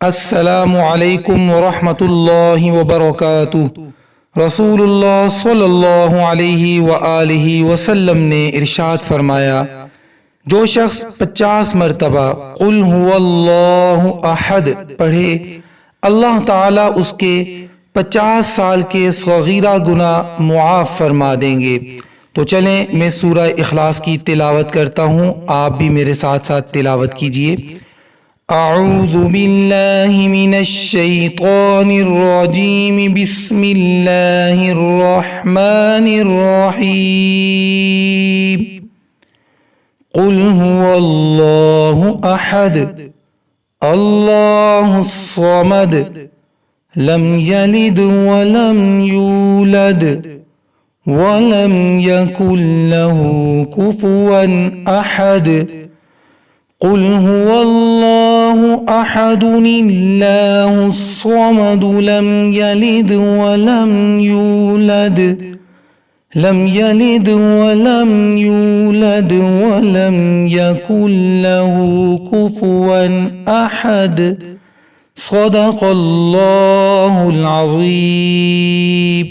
अस्सलामु अलैकुम वरहमतुल्लाहि वबरकातुहू। रसूलुल्लाह सल्लल्लाहु अलैहि व आलिहि वसल्लम ने इरशाद फरमाया, जो शख्स 50 मरतबा कुल हुवल्लाहु अहद पढ़े, अल्लाह ताला उसके 50 साल के सगीरा गुना मुआफ फरमा देंगे। तो चलें मैं सूरह इखलास की तिलावत करता हूँ, आप भी मेरे साथ साथ तिलावत कीजिए। अऊज़ु बिल्लाहि मिनश शैतानिर रजीम, बिस्मिल्लाहिर रहमानिर रहीम। कुल हुवल्लाहु अहद, अल्लाहुस समद, लम यलिद वलम यूलद वलम यकुल लहू कुफुवन अहद। कुल हुवल्लाहु अहदुल्लाहुस समद, लम यलिद वलम यूलद वलम यकुल लहू कुफुवन अहद। सदक़ल्लाहुल अज़ीम।